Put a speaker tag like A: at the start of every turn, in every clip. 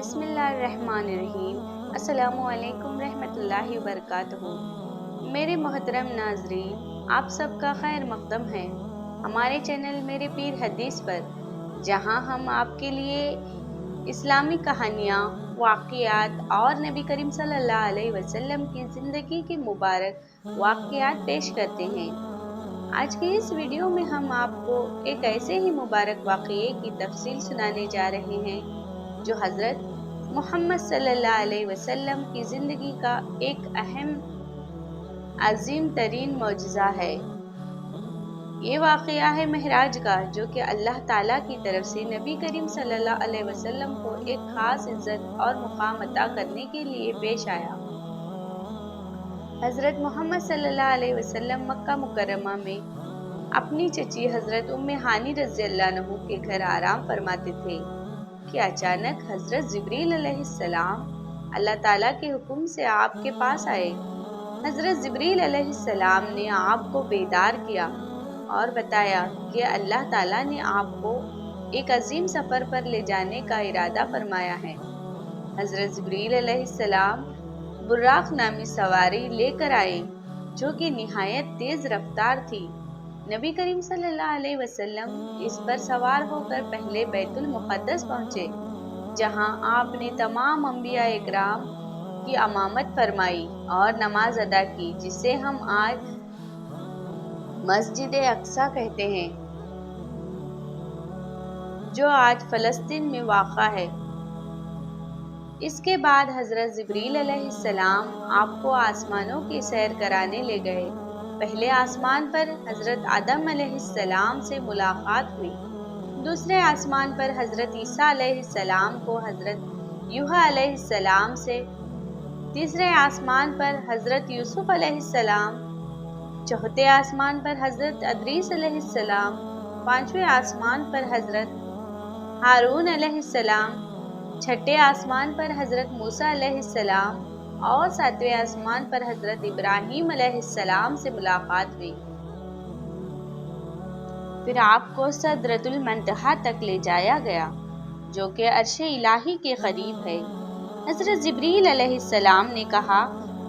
A: بسم اللہ الرحمن الرحیم۔ السلام علیکم رحمۃ اللہ وبرکاتہ۔ میرے محترم ناظرین، آپ سب کا خیر مقدم ہے ہمارے چینل میرے پیر حدیث پر، جہاں ہم آپ کے لیے اسلامی کہانیاں، واقعات اور نبی کریم صلی اللہ علیہ وسلم کی زندگی کے مبارک واقعات پیش کرتے ہیں۔ آج کی اس ویڈیو میں ہم آپ کو ایک ایسے ہی مبارک واقعے کی تفصیل سنانے جا رہے ہیں جو حضرت محمد صلی اللہ علیہ وسلم کی زندگی کا ایک اہم عظیم ترین معجزہ ہے۔ یہ واقعہ ہے معراج کا، جو کہ اللہ تعالیٰ کی طرف سے نبی کریم صلی اللہ علیہ وسلم کو ایک خاص عزت اور مقام عطا کرنے کے لیے پیش آیا۔ حضرت محمد صلی اللہ علیہ وسلم مکہ مکرمہ میں اپنی چچی حضرت ام ہانی رضی اللہ عنہ کے گھر آرام فرماتے تھے کہ اچانک حضرت جبریل علیہ السلام اللہ تعالیٰ کے حکم سے آپ کے پاس آئے۔ حضرت جبریل علیہ السلام نے آپ کو بیدار کیا اور بتایا کہ اللہ تعالیٰ نے آپ کو ایک عظیم سفر پر لے جانے کا ارادہ فرمایا ہے۔ حضرت جبریل علیہ السلام براق نامی سواری لے کر آئے، جو کہ نہایت تیز رفتار تھی۔ نبی کریم صلی اللہ علیہ وسلم اس پر سوار ہو کر پہلے بیت المقدس پہنچے، جہاں آپ نے تمام انبیاء اکرام کی امامت فرمائی اور نماز ادا کی، جسے ہم آج مسجد اقصیٰ کہتے ہیں، جو آج فلسطین میں واقع ہے۔ اس کے بعد حضرت جبریل علیہ السلام آپ کو آسمانوں کی سیر کرانے لے گئے۔ پہلے آسمان پر حضرت آدم علیہ السلام سے ملاقات ہوئی، دوسرے آسمان پر حضرت عیسیٰ علیہ السلام کو حضرت یوحنا علیہ السلام سے، تیسرے آسمان پر حضرت یوسف علیہ السلام، چوتھے آسمان پر حضرت ادریس علیہ السلام، پانچویں آسمان پر حضرت ہارون علیہ السلام، چھٹے آسمان پر حضرت موسیٰ علیہ السلام اور ساتویں آسمان پر حضرت ابراہیم علیہ السلام سے ملاقات ہوئی۔ پھر آپ کو سدرۃ المنتہا تک لے جایا گیا، جو کہ عرش الہی کے قریب ہے۔ حضرت جبریل علیہ السلام نے کہا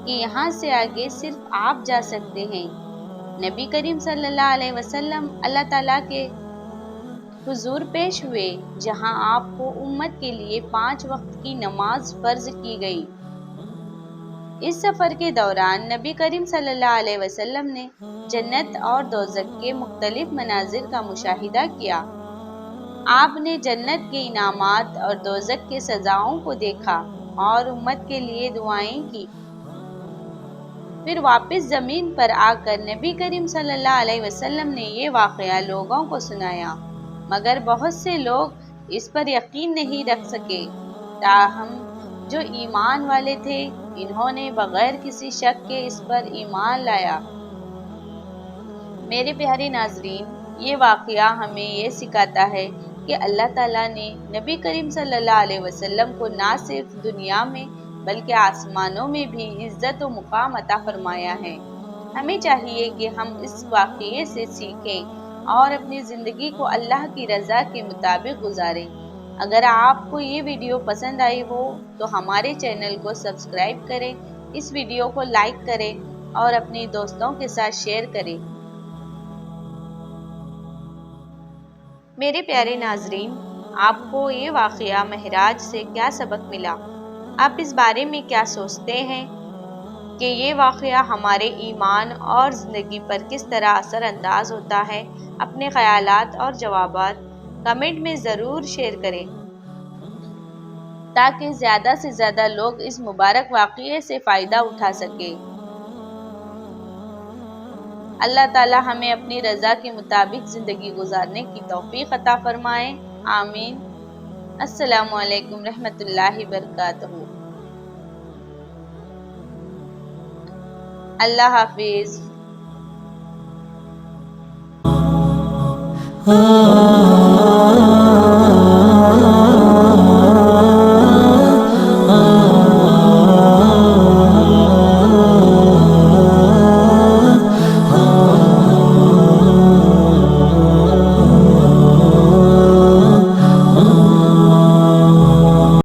A: کہ یہاں سے آگے صرف آپ جا سکتے ہیں۔ نبی کریم صلی اللہ علیہ وسلم اللہ تعالیٰ کے حضور پیش ہوئے، جہاں آپ کو امت کے لیے 5 وقت کی نماز فرض کی گئی۔ اس سفر کے دوران نبی کریم صلی اللہ علیہ وسلم نے جنت اور دوزخ کے مختلف مناظر کا مشاہدہ کیا۔ آپ نے جنت کے انعامات اور دوزخ کے سزاؤں کو دیکھا اور امت کے لیے دعائیں کی۔ پھر واپس زمین پر آ کر نبی کریم صلی اللہ علیہ وسلم نے یہ واقعہ لوگوں کو سنایا، مگر بہت سے لوگ اس پر یقین نہیں رکھ سکے۔ تاہم جو ایمان والے تھے، انہوں نے بغیر کسی شک کے اس پر ایمان لایا۔ میرے پیارے ناظرین، یہ واقعہ ہمیں یہ سکھاتا ہے کہ اللہ تعالیٰ نے نبی کریم صلی اللہ علیہ وسلم کو نہ صرف دنیا میں بلکہ آسمانوں میں بھی عزت و مقام عطا فرمایا ہے۔ ہمیں چاہیے کہ ہم اس واقعے سے سیکھیں اور اپنی زندگی کو اللہ کی رضا کے مطابق گزاریں۔ اگر آپ کو یہ ویڈیو پسند آئی ہو تو ہمارے چینل کو سبسکرائب کریں، اس ویڈیو کو لائک کریں اور اپنے دوستوں کے ساتھ شیئر کریں۔ میرے پیارے ناظرین، آپ کو یہ واقعہ معراج سے کیا سبق ملا؟ آپ اس بارے میں کیا سوچتے ہیں کہ یہ واقعہ ہمارے ایمان اور زندگی پر کس طرح اثر انداز ہوتا ہے؟ اپنے خیالات اور جوابات کمنٹ میں ضرور شیئر کریں، تاکہ زیادہ سے زیادہ لوگ اس مبارک واقعے سے فائدہ اٹھا سکیں۔ اللہ تعالیٰ ہمیں اپنی رضا کے مطابق زندگی گزارنے کی توفیق عطا فرمائے، آمین۔ السلام علیکم رحمۃ اللہ وبرکاتہ۔ اللہ حافظ۔